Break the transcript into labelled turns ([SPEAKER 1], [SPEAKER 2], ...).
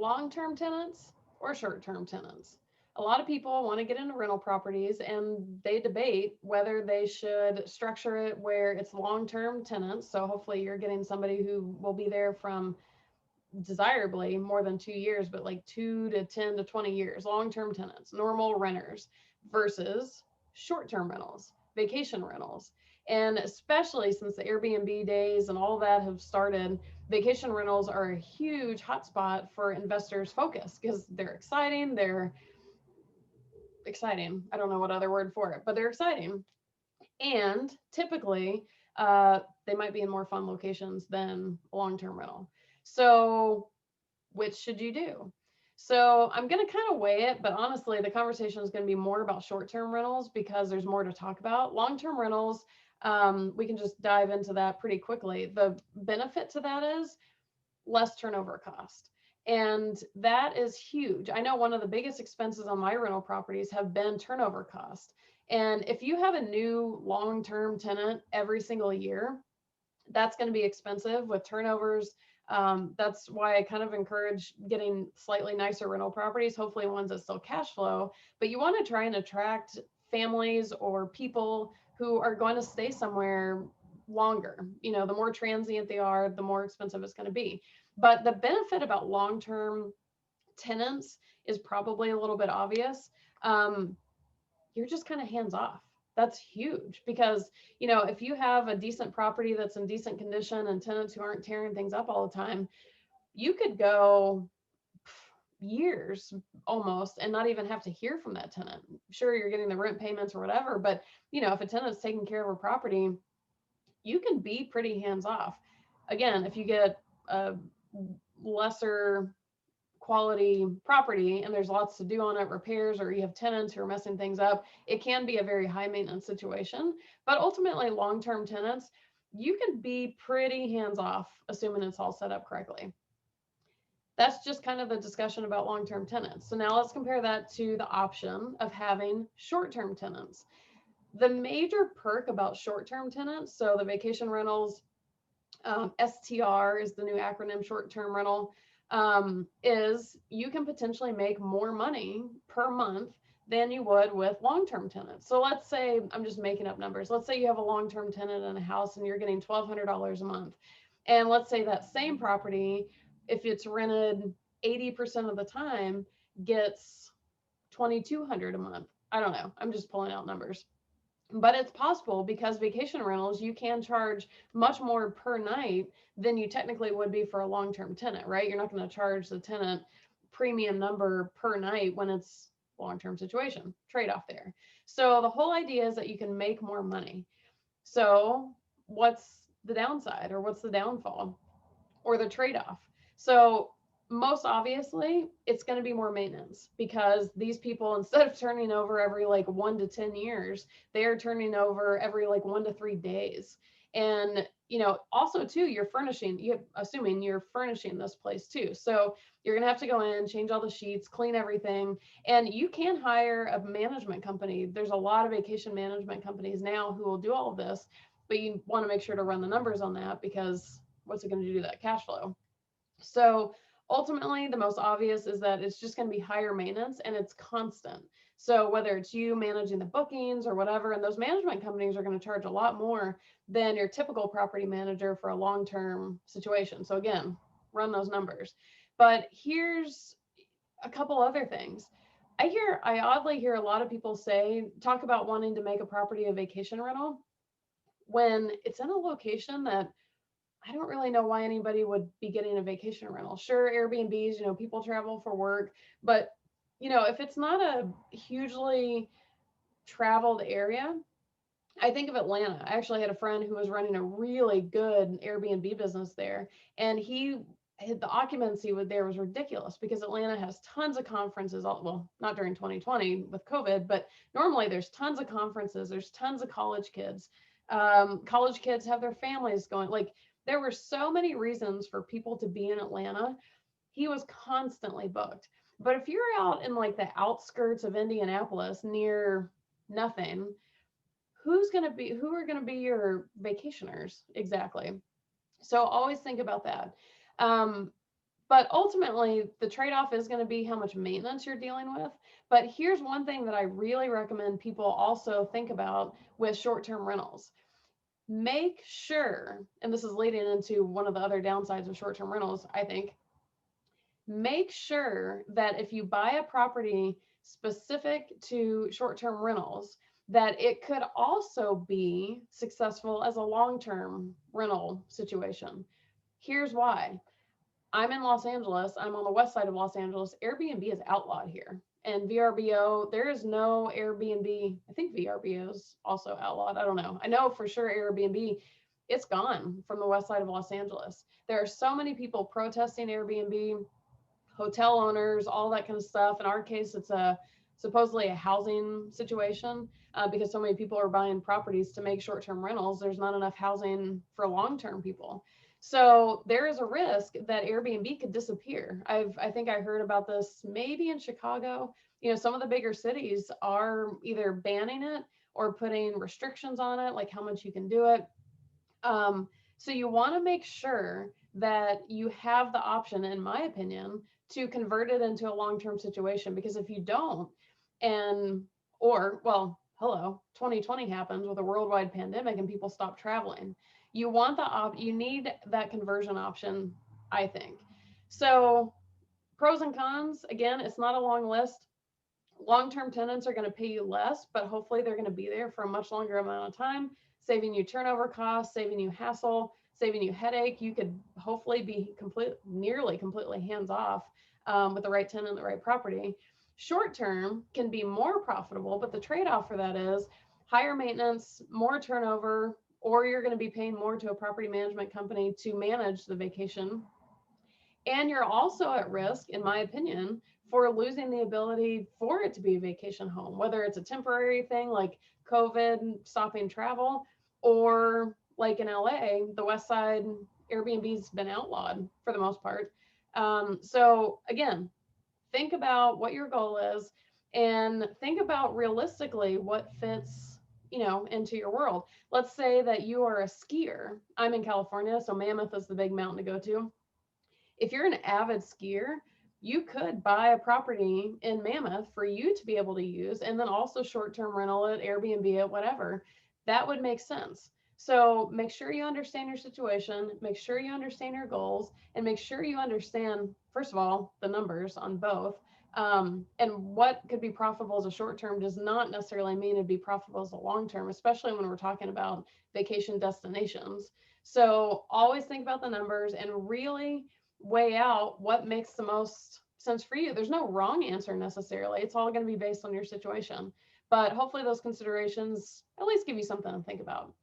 [SPEAKER 1] long-term tenants or short-term tenants? A lot of people want to get into rental properties and they debate whether they should structure it where it's long-term tenants. So hopefully you're getting somebody who will be there from desirably more than 2 years, but like 2 to 10 to 20 years, long-term tenants, normal renters versus short-term rentals, vacation rentals. And especially since the Airbnb days and all that have started, vacation rentals are a huge hotspot for investors' focus because they're exciting. They're exciting. I don't know what other word for it, but they're exciting. And typically, they might be in more fun locations than a long-term rental. So which should you do? So I'm going to kind of weigh it, but honestly, the conversation is going to be more about short-term rentals because there's more to talk about. Long-term rentals, we can just dive into that pretty quickly. The benefit to that is less turnover cost. And that is huge. I know one of the biggest expenses on my rental properties have been turnover cost. And if you have a new long-term tenant every single year, that's going to be expensive with turnovers. That's why I kind of encourage getting slightly nicer rental properties, hopefully ones that still cash flow. But you want to try and attract families or people who are going to stay somewhere longer. The more transient they are, the more expensive it's going to be. But the benefit about long-term tenants is probably a little bit obvious. Um, you're just kind of hands off. That's huge because, if you have a decent property that's in decent condition and tenants who aren't tearing things up all the time, you could go years almost and not even have to hear from that tenant. Sure, you're getting the rent payments or whatever, but if a tenant's taking care of a property, you can be pretty hands off. Again, if you get a lesser quality property and there's lots to do on it, repairs, or you have tenants who are messing things up, it can be a very high maintenance situation. But ultimately, long-term tenants, you can be pretty hands off, assuming it's all set up correctly. That's just kind of the discussion about long-term tenants. So now let's compare that to the option of having short-term tenants. The major perk about short-term tenants, so the vacation rentals, STR is the new acronym, short-term rental, is you can potentially make more money per month than you would with long-term tenants. So let's say, I'm just making up numbers. Let's say you have a long-term tenant in a house and you're getting $1,200 a month. And let's say that same property, if it's rented 80% of the time, gets $2,200 a month. I don't know. I'm just pulling out numbers. But it's possible because vacation rentals, you can charge much more per night than you technically would be for a long-term tenant, right? You're not going to charge the tenant premium number per night when it's long-term situation, trade-off there. So the whole idea is that you can make more money. So what's the downside or what's the downfall or the trade-off? So most obviously, it's going to be more maintenance because these people, instead of turning over every like 1 to 10 years, they are turning over every like 1 to 3 days. And also too, assuming you're furnishing this place too. So you're gonna have to go in, change all the sheets, clean everything, and you can hire a management company. There's a lot of vacation management companies now who will do all of this, but you want to make sure to run the numbers on that because what's it going to do to that cash flow? So ultimately, the most obvious is that it's just going to be higher maintenance and it's constant. So whether it's you managing the bookings or whatever, and those management companies are going to charge a lot more than your typical property manager for a long-term situation. So again, run those numbers. But here's a couple other things. I oddly hear a lot of people talk about wanting to make a property a vacation rental when it's in a location that I don't really know why anybody would be getting a vacation rental. Sure, Airbnbs, people travel for work, but if it's not a hugely traveled area, I think of Atlanta. I actually had a friend who was running a really good Airbnb business there, and the occupancy there was ridiculous because Atlanta has tons of conferences. Well, not during 2020 with COVID, but normally there's tons of conferences. There's tons of college kids. College kids have their families going. Like there were so many reasons for people to be in Atlanta. He was constantly booked. But if you're out in like the outskirts of Indianapolis near nothing, who are going to be your vacationers exactly? So always think about that. But ultimately, the trade-off is going to be how much maintenance you're dealing with. But here's one thing that I really recommend people also think about with short-term rentals. Make sure, and this is leading into one of the other downsides of short-term rentals, I think, make sure that if you buy a property specific to short-term rentals, that it could also be successful as a long-term rental situation. Here's why. I'm in Los Angeles. I'm on the west side of Los Angeles. Airbnb is outlawed here. And VRBO, there is no Airbnb. I think VRBO is also outlawed. I don't know. I know for sure Airbnb, it's gone from the west side of Los Angeles. There are so many people protesting Airbnb, hotel owners, all that kind of stuff. In our case, it's supposedly a housing situation because so many people are buying properties to make short-term rentals. There's not enough housing for long-term people. So there is a risk that Airbnb could disappear. I think I heard about this maybe in Chicago. Some of the bigger cities are either banning it or putting restrictions on it, like how much you can do it. So you want to make sure that you have the option, in my opinion, to convert it into a long-term situation. Because if you don't, well, hello, 2020 happens with a worldwide pandemic and people stop traveling. You need that conversion option, I think. So pros and cons, again, it's not a long list. Long-term tenants are going to pay you less, but hopefully they're going to be there for a much longer amount of time, saving you turnover costs, saving you hassle, saving you headache. You could hopefully be nearly completely hands-off with the right tenant, the right property. Short-term can be more profitable, but the trade-off for that is higher maintenance, more turnover, or you're going to be paying more to a property management company to manage the vacation. And you're also at risk, in my opinion, for losing the ability for it to be a vacation home, whether it's a temporary thing like COVID stopping travel, or like in LA, the West Side Airbnb's been outlawed for the most part. So again, think about what your goal is and think about realistically what fits into your world. Let's say that you are a skier. I'm in California, so Mammoth is the big mountain to go to. If you're an avid skier, you could buy a property in Mammoth for you to be able to use, and then also short-term rental it, Airbnb it, whatever. That would make sense. So make sure you understand your situation, make sure you understand your goals, and make sure you understand, first of all, the numbers on both. And what could be profitable as a short term does not necessarily mean it'd be profitable as a long term, especially when we're talking about vacation destinations. So always think about the numbers and really weigh out what makes the most sense for you. There's no wrong answer necessarily. It's all going to be based on your situation. But hopefully those considerations at least give you something to think about.